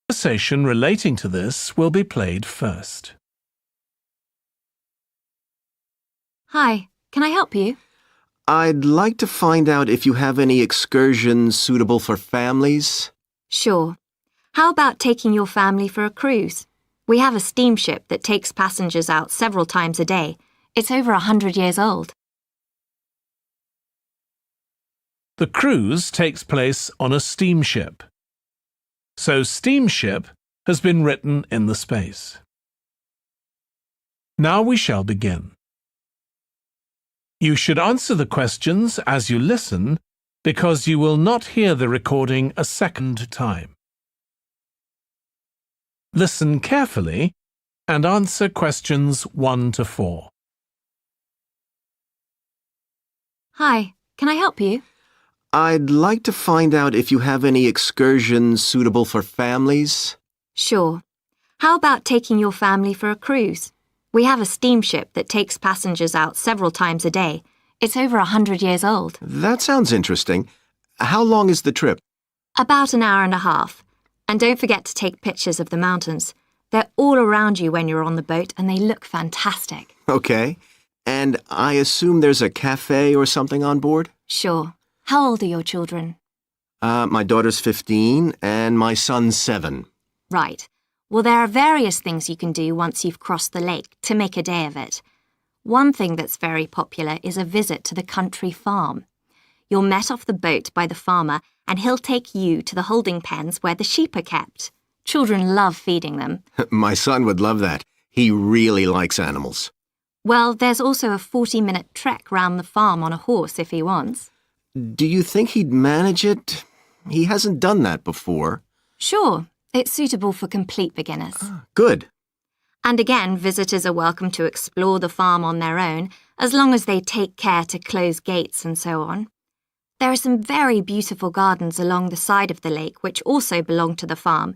Conversation relating to this will be played first. Hi, can I help you? I'd like to find out if you have any excursions suitable for families. Sure. How about taking your family for a cruise? We have a steamship that takes passengers out several times a day. It's over 100 years old. The cruise takes place on a steamship. So steamship has been written in the space. Now we shall begin. You should answer the questions as you listen because you will not hear the recording a second time. Listen carefully and answer questions 1 to 4. Hi, can I help you? I'd like to find out if you have any excursions suitable for families. Sure. How about taking your family for a cruise? We have a steamship that takes passengers out several times a day. It's over 100 years old. That sounds interesting. How long is the trip? About an hour and a half. And don't forget to take pictures of the mountains. They're all around you when you're on the boat and they look fantastic. Okay. And I assume there's a cafe or something on board? Sure. How old are your children? My daughter's 15 and my son's 7. Right. Well, there are various things you can do once you've crossed the lake to make a day of it. One thing that's very popular is a visit to the country farm. You're met off the boat by the farmer and he'll take you to the holding pens where the sheep are kept. Children love feeding them. My son would love that. He really likes animals. Well, there's also a 40-minute trek round the farm on a horse if he wants. Do you think he'd manage it? He hasn't done that before. Sure. It's suitable for complete beginners. Good. And again, visitors are welcome to explore the farm on their own, as long as they take care to close gates and so on. There are some very beautiful gardens along the side of the lake which also belong to the farm.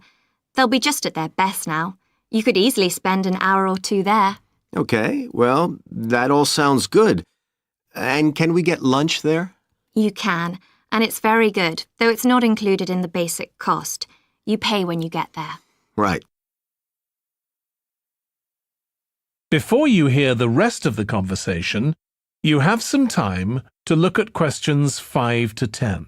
They'll be just at their best now. You could easily spend an hour or 2 there. Okay, well, that all sounds good. And can we get lunch there? You can, and it's very good, though it's not included in the basic cost. You pay when you get there. Right. Before you hear the rest of the conversation, you have some time to look at questions 5 to 10.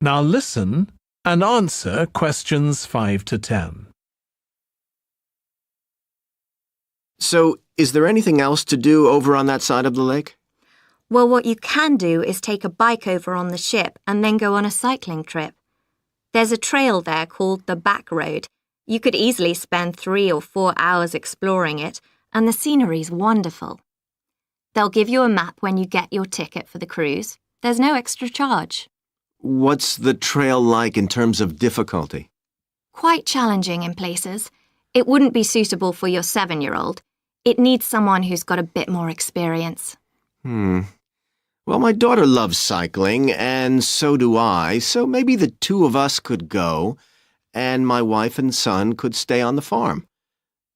Now listen and answer questions 5 to 10. So, is there anything else to do over on that side of the lake? Well, what you can do is take a bike over on the ship and then go on a cycling trip. There's a trail there called the Back Road. You could easily spend 3 or 4 hours exploring it, and the scenery's wonderful. They'll give you a map when you get your ticket for the cruise. There's no extra charge. What's the trail like in terms of difficulty? Quite challenging in places. It wouldn't be suitable for your 7-year-old. It needs someone who's got a bit more experience. Well, my daughter loves cycling, and so do I, so maybe the 2 of us could go, and my wife and son could stay on the farm.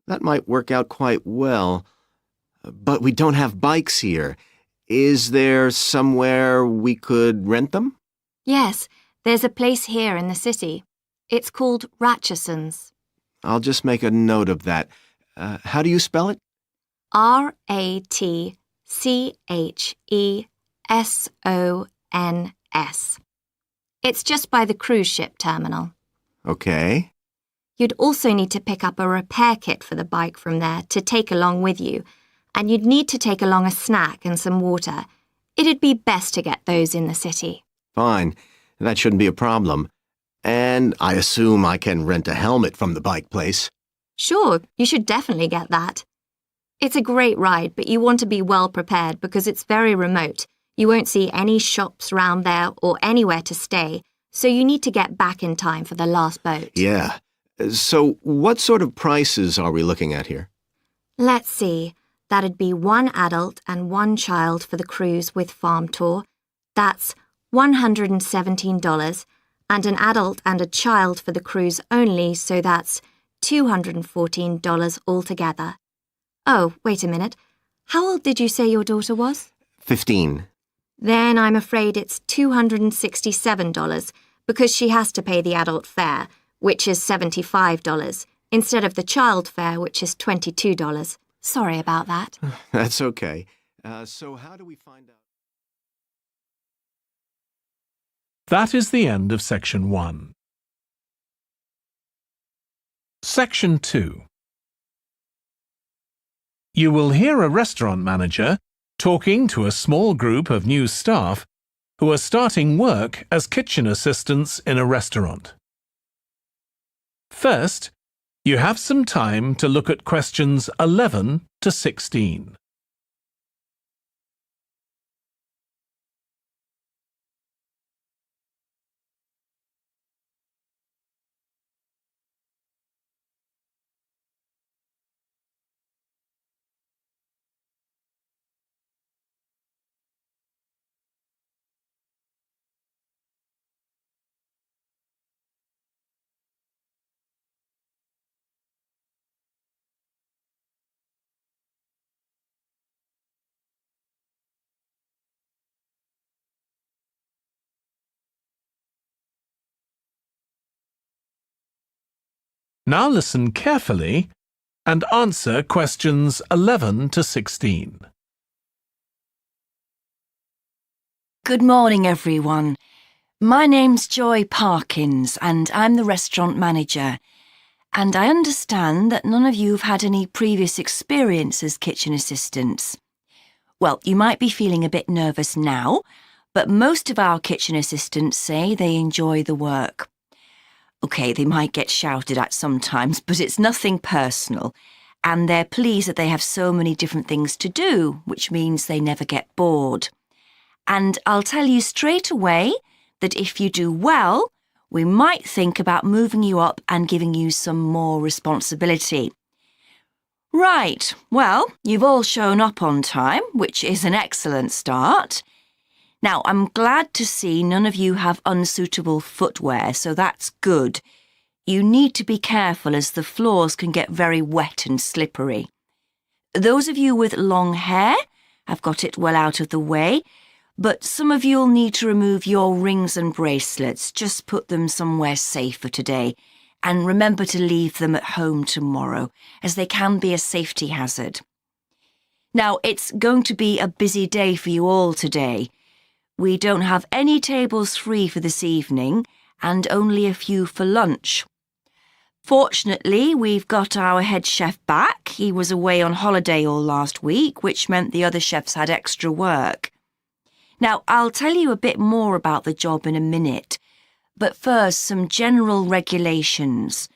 That might work out quite well. But we don't have bikes here. Is there somewhere we could rent them? Yes, there's a place here in the city. It's called Ratcheson's. I'll just make a note of that. How do you spell it? Ratchesons. It's just by the cruise ship terminal. Okay. You'd also need to pick up a repair kit for the bike from there to take along with you, and you'd need to take along a snack and some water. It'd be best to get those in the city. Fine. That shouldn't be a problem. And I assume I can rent a helmet from the bike place. Sure, you should definitely get that. It's a great ride, but you want to be well prepared because it's very remote. You won't see any shops round there or anywhere to stay, so you need to get back in time for the last boat. Yeah. So what sort of prices are we looking at here? Let's see. That'd be 1 adult and 1 child for the cruise with farm tour. That's $117, and an adult and a child for the cruise only, so that's $214 altogether. Oh, wait a minute. How old did you say your daughter was? 15. Then I'm afraid it's $267 because she has to pay the adult fare, which is $75, instead of the child fare, which is $22. Sorry about that. That's okay. So how do we find out? That is the end of Section 1. Section 2. You will hear a restaurant manager talking to a small group of new staff who are starting work as kitchen assistants in a restaurant. First, you have some time to look at questions 11 to 16. Now listen carefully and answer questions 11 to 16. Good morning, everyone. My name's Joy Parkins, and I'm the restaurant manager. And I understand that none of you have had any previous experience as kitchen assistants. Well, you might be feeling a bit nervous now, but most of our kitchen assistants say they enjoy the work. OK, they might get shouted at sometimes, but it's nothing personal. And they're pleased that they have so many different things to do, which means they never get bored. And I'll tell you straight away that if you do well, we might think about moving you up and giving you some more responsibility. Right, well, you've all shown up on time, which is an excellent start. Now, I'm glad to see none of you have unsuitable footwear, so that's good. You need to be careful as the floors can get very wet and slippery. Those of you with long hair have got it well out of the way, but some of you'll need to remove your rings and bracelets. Just put them somewhere safer today, and remember to leave them at home tomorrow, as they can be a safety hazard. Now, it's going to be a busy day for you all today. We don't have any tables free for this evening and only a few for lunch. Fortunately, we've got our head chef back. He was away on holiday all last week, which meant the other chefs had extra work. Now, I'll tell you a bit more about the job in a minute, but first, some general regulations.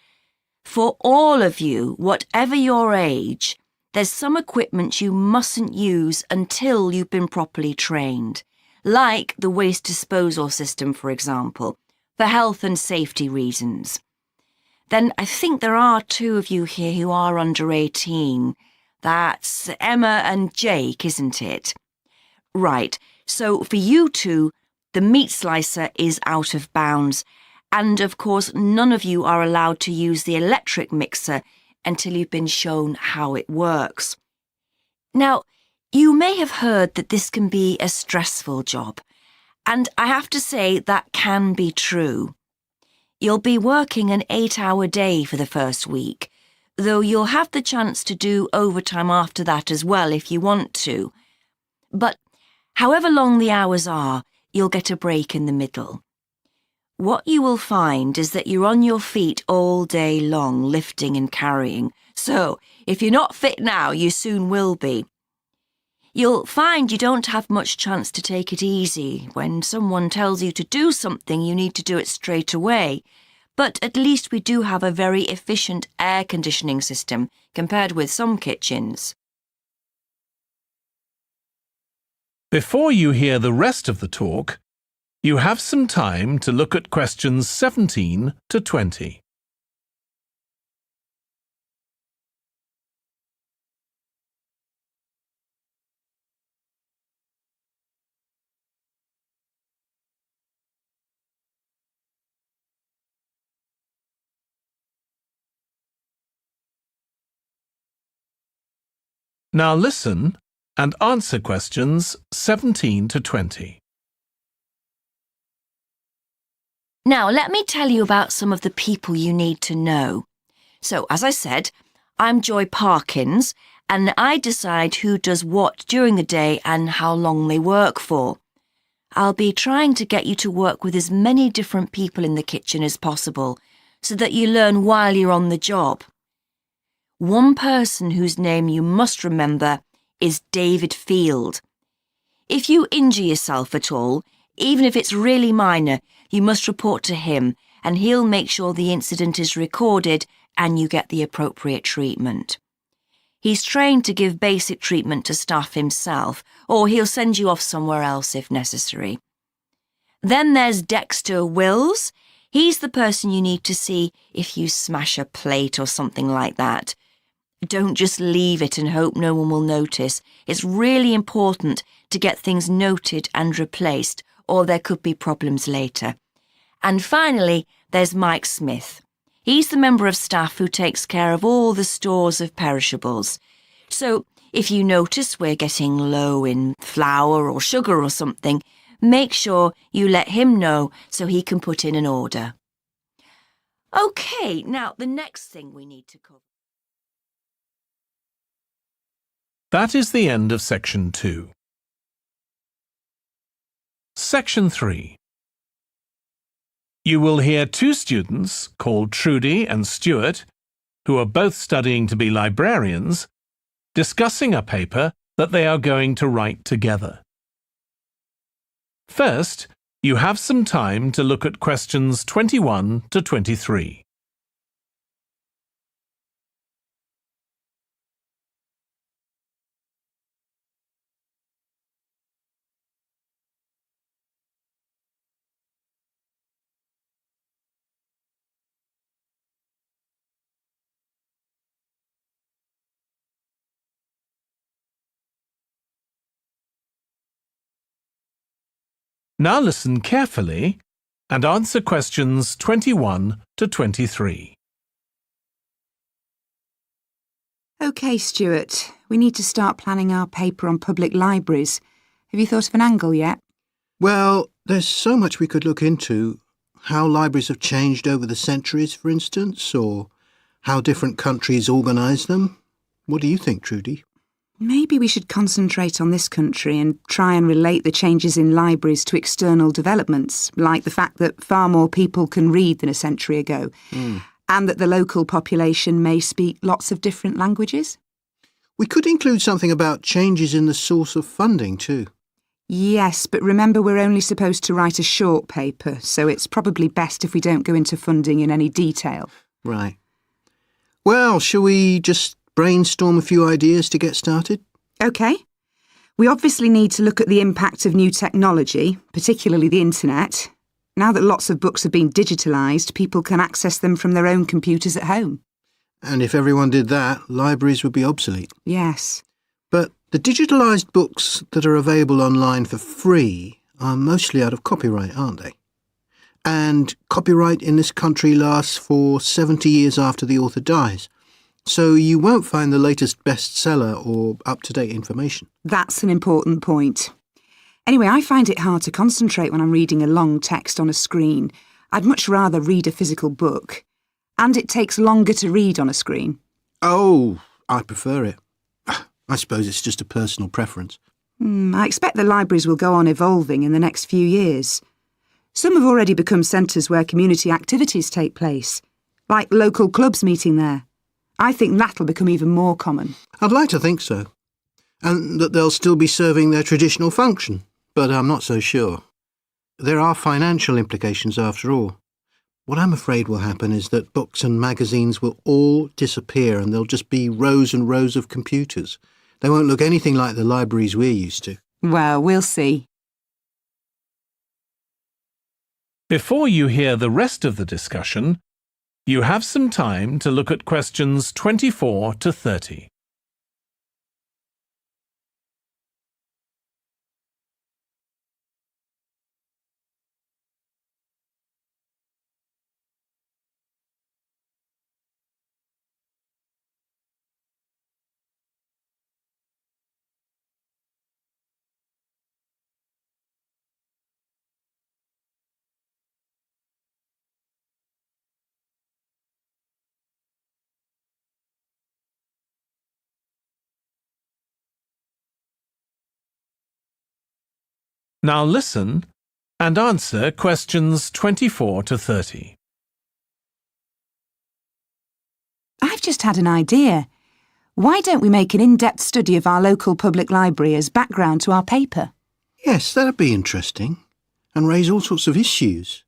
For all of you, whatever your age, there's some equipment you mustn't use until you've been properly trained. Like the waste disposal system, for example, for health and safety reasons. Then I think there are 2 of you here who are under 18. That's Emma and Jake, isn't it? Right, so for you 2, the meat slicer is out of bounds, and of course none of you are allowed to use the electric mixer until you've been shown how it works. Now, you may have heard that this can be a stressful job, and I have to say that can be true. You'll be working an 8-hour day for the first week, though you'll have the chance to do overtime after that as well if you want to. But however long the hours are, you'll get a break in the middle. What you will find is that you're on your feet all day long, lifting and carrying, so if you're not fit now, you soon will be. You'll find you don't have much chance to take it easy. When someone tells you to do something, you need to do it straight away. But at least we do have a very efficient air conditioning system compared with some kitchens. Before you hear the rest of the talk, you have some time to look at questions 17 to 20. Now listen and answer questions 17 to 20. Now, let me tell you about some of the people you need to know. So, as I said, I'm Joy Parkins, and I decide who does what during the day and how long they work for. I'll be trying to get you to work with as many different people in the kitchen as possible, so that you learn while you're on the job. One person whose name you must remember is David Field. If you injure yourself at all, even if it's really minor, you must report to him, and he'll make sure the incident is recorded and you get the appropriate treatment. He's trained to give basic treatment to staff himself, or he'll send you off somewhere else if necessary. Then there's Dexter Wills. He's the person you need to see if you smash a plate or something like that. Don't just leave it and hope no one will notice. It's really important to get things noted and replaced, or there could be problems later. And finally, there's Mike Smith. He's the member of staff who takes care of all the stores of perishables. So, if you notice we're getting low in flour or sugar or something, make sure you let him know so he can put in an order. OK, now the next thing we need to cover. That is the end of Section 2. Section 3. You will hear two students called Trudy and Stuart, who are both studying to be librarians, discussing a paper that they are going to write together. First, you have some time to look at questions 21 to 23. Now listen carefully and answer questions 21 to 23. OK, Stuart, we need to start planning our paper on public libraries. Have you thought of an angle yet? Well, there's so much we could look into. How libraries have changed over the centuries, for instance, or how different countries organise them. What do you think, Trudy? Maybe we should concentrate on this country and try and relate the changes in libraries to external developments, like the fact that far more people can read than a century ago, and that the local population may speak lots of different languages. We could include something about changes in the source of funding too. Yes, but remember we're only supposed to write a short paper, so it's probably best if we don't go into funding in any detail. Right. Well, shall we just brainstorm a few ideas to get started? OK. We obviously need to look at the impact of new technology, particularly the internet. Now that lots of books have been digitalised, people can access them from their own computers at home. And if everyone did that, libraries would be obsolete. Yes. But the digitalised books that are available online for free are mostly out of copyright, aren't they? And copyright in this country lasts for 70 years after the author dies. So you won't find the latest bestseller or up-to-date information. That's an important point. Anyway, I find it hard to concentrate when I'm reading a long text on a screen. I'd much rather read a physical book. And it takes longer to read on a screen. Oh, I prefer it. I suppose it's just a personal preference. I expect the libraries will go on evolving in the next few years. Some have already become centres where community activities take place, like local clubs meeting there. I think that'll become even more common. I'd like to think so. And that they'll still be serving their traditional function, but I'm not so sure. There are financial implications after all. What I'm afraid will happen is that books and magazines will all disappear and there'll just be rows and rows of computers. They won't look anything like the libraries we're used to. Well, we'll see. Before you hear the rest of the discussion, you have some time to look at questions 24 to 30. Now listen and answer questions 24 to 30. I've just had an idea. Why don't we make an in-depth study of our local public library as background to our paper? Yes, that'd be interesting, and raise all sorts of issues.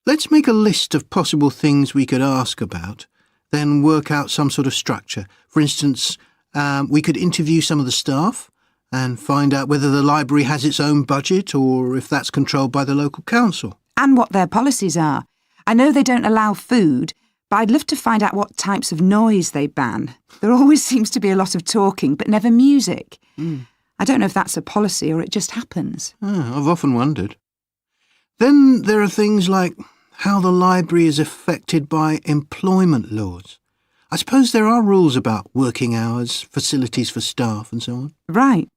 Let's make a list of possible things we could ask about, then work out some sort of structure. For instance, we could interview some of the staff and find out whether the library has its own budget or if that's controlled by the local council. And what their policies are. I know they don't allow food, but I'd love to find out what types of noise they ban. There always seems to be a lot of talking, but never music. I don't know if that's a policy or it just happens. I've often wondered. Then there are things like how the library is affected by employment laws. I suppose there are rules about working hours, facilities for staff and so on. Right.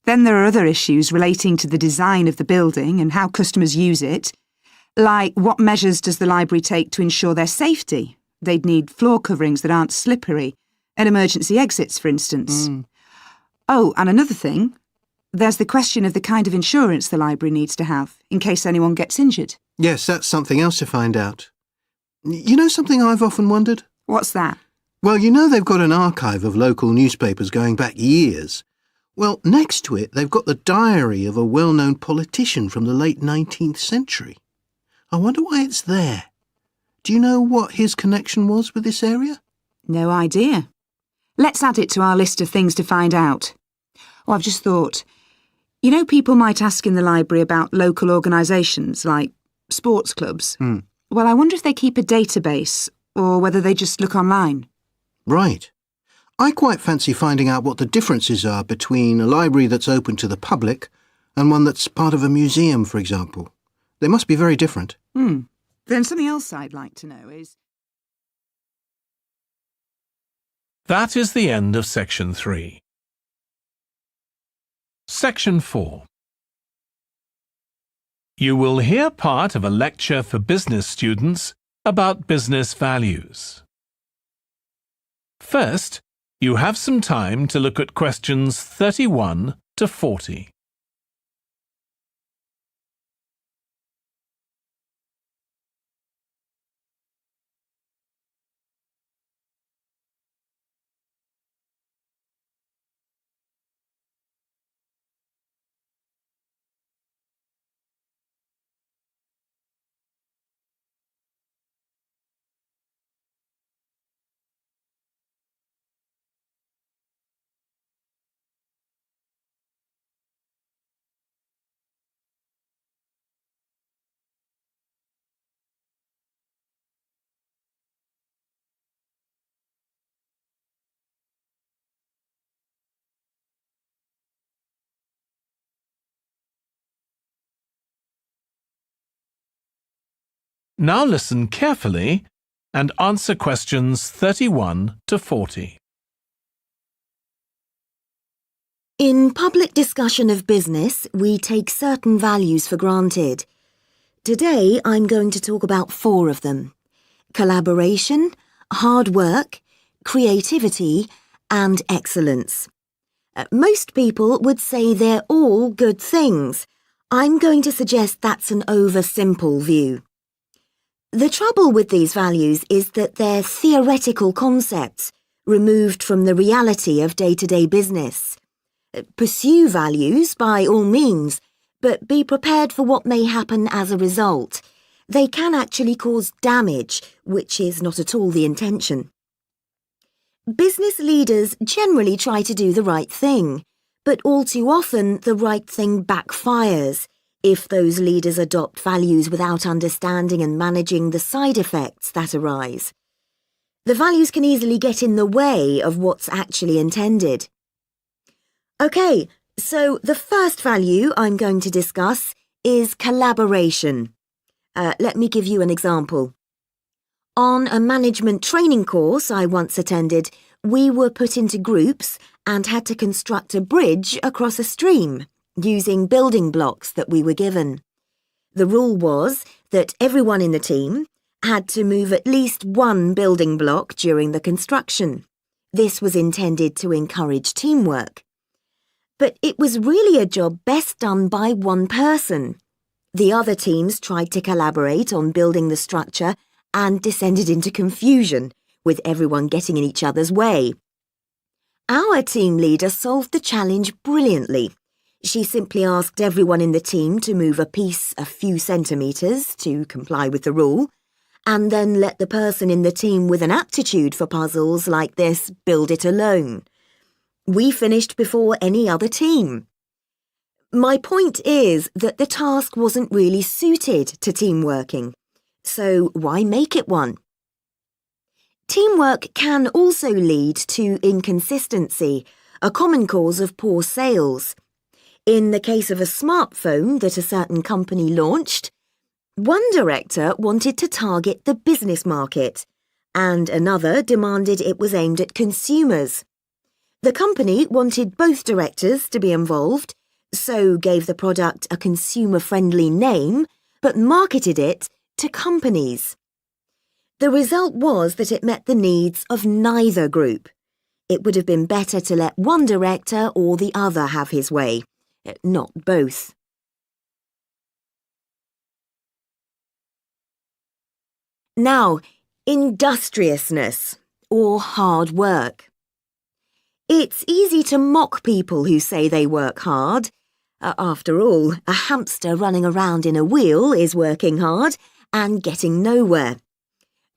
Then there are other issues relating to the design of the building and how customers use it, like what measures does the library take to ensure their safety? They'd need floor coverings that aren't slippery, and emergency exits, for instance. Oh, and another thing, there's the question of the kind of insurance the library needs to have, in case anyone gets injured. Yes, that's something else to find out. You know something I've often wondered? What's that? Well, you know they've got an archive of local newspapers going back years. Well, next to it, they've got the diary of a well-known politician from the late 19th century. I wonder why it's there. Do you know what his connection was with this area? No idea. Let's add it to our list of things to find out. Oh, I've just thought, you know, people might ask in the library about local organisations like sports clubs. Well, I wonder if they keep a database or whether they just look online. Right. I quite fancy finding out what the differences are between a library that's open to the public and one that's part of a museum, for example. They must be very different. Then something else I'd like to know is... That is the end of Section 3. Section 4. You will hear part of a lecture for business students about business values. First, you have some time to look at questions 31 to 40. Now listen carefully and answer questions 31 to 40. In public discussion of business, we take certain values for granted. Today, I'm going to talk about 4 of them: collaboration, hard work, creativity, and excellence. Most people would say they're all good things. I'm going to suggest that's an oversimple view. The trouble with these values is that they're theoretical concepts, removed from the reality of day-to-day business. Pursue values by all means, but be prepared for what may happen as a result. They can actually cause damage, which is not at all the intention. Business leaders generally try to do the right thing, But all too often, the right thing backfires if those leaders adopt values without understanding and managing the side effects that arise. The values can easily get in the way of what's actually intended. Okay, so the first value I'm going to discuss is collaboration. Let me give you an example. On a management training course I once attended, we were put into groups and had to construct a bridge across a stream using building blocks that we were given. The rule was that everyone in the team had to move at least one building block during the construction. This was intended to encourage teamwork. But it was really a job best done by one person. The other teams tried to collaborate on building the structure and descended into confusion, with everyone getting in each other's way. Our team leader solved the challenge brilliantly. She simply asked everyone in the team to move a piece a few centimetres to comply with the rule, and then let the person in the team with an aptitude for puzzles like this build it alone. We finished before any other team. My point is that the task wasn't really suited to team working, so why make it one? Teamwork can also lead to inconsistency, a common cause of poor sales. In the case of a smartphone that a certain company launched, one director wanted to target the business market, and another demanded it was aimed at consumers. The company wanted both directors to be involved, so gave the product a consumer-friendly name, but marketed it to companies. The result was that it met the needs of neither group. It would have been better to let one director or the other have his way, not both. Now, industriousness, or hard work. It's easy to mock people who say they work hard. After all, a hamster running around in a wheel is working hard and getting nowhere.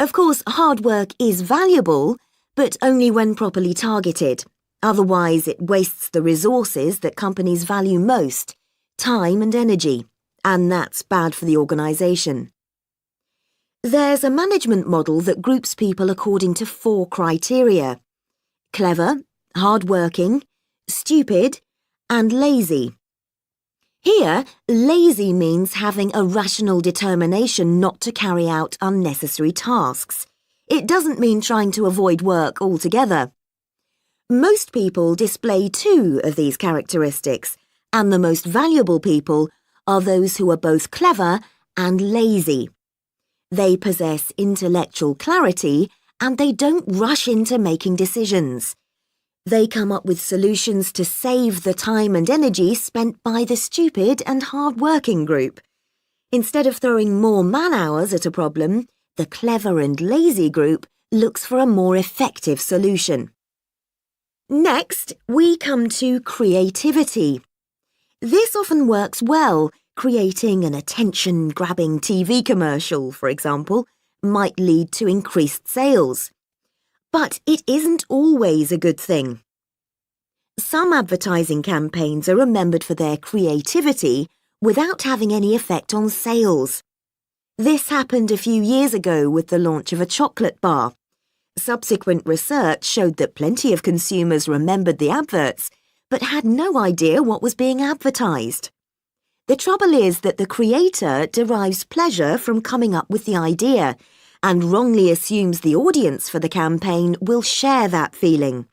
Of course, hard work is valuable, but only when properly targeted. Otherwise, it wastes the resources that companies value most, time and energy, and that's bad for the organisation. There's a management model that groups people according to 4 criteria: clever, hard-working, stupid, and lazy. Here, lazy means having a rational determination not to carry out unnecessary tasks. It doesn't mean trying to avoid work altogether. Most people display 2 of these characteristics, and the most valuable people are those who are both clever and lazy. They possess intellectual clarity and they don't rush into making decisions. They come up with solutions to save the time and energy spent by the stupid and hard-working group. Instead of throwing more man-hours at a problem, the clever and lazy group looks for a more effective solution. Next, we come to creativity. This often works well. Creating an attention-grabbing TV commercial, for example, might lead to increased sales. But it isn't always a good thing. Some advertising campaigns are remembered for their creativity without having any effect on sales. This happened a few years ago with the launch of a chocolate bar. Subsequent research showed that plenty of consumers remembered the adverts, but had no idea what was being advertised. The trouble is that the creator derives pleasure from coming up with the idea and wrongly assumes the audience for the campaign will share that feeling.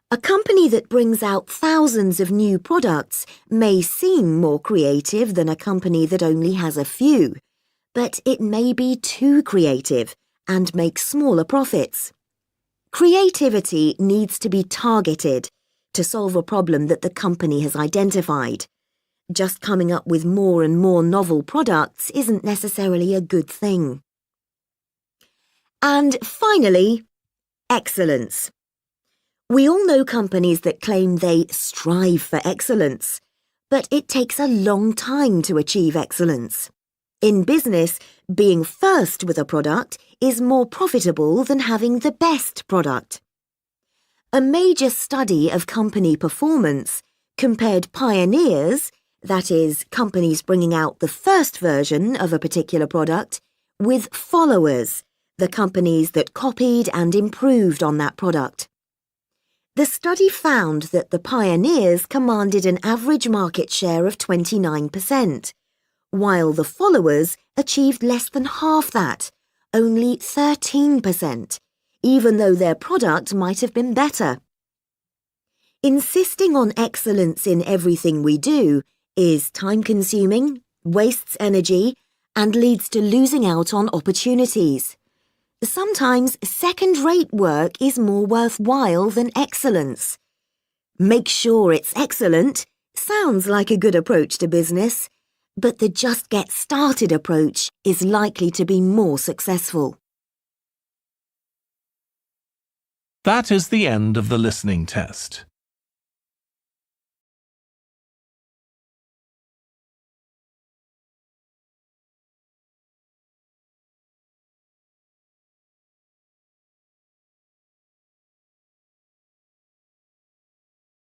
A company that brings out thousands of new products may seem more creative than a company that only has a few, but it may be too creative and make smaller profits. Creativity needs to be targeted to solve a problem that the company has identified. Just coming up with more and more novel products isn't necessarily a good thing. And finally, excellence. We all know companies that claim they strive for excellence, but it takes a long time to achieve excellence. In business, being first with a product is more profitable than having the best product. A major study of company performance compared pioneers, that is, companies bringing out the first version of a particular product, with followers, the companies that copied and improved on that product. The study found that the pioneers commanded an average market share of 29%, while the followers achieved less than half that, only 13%, even though their product might have been better. Insisting on excellence in everything we do is time-consuming, wastes energy, and leads to losing out on opportunities. Sometimes second-rate work is more worthwhile than excellence. Make sure it's excellent sounds like a good approach to business, but the just get started approach is likely to be more successful. That is the end of the listening test.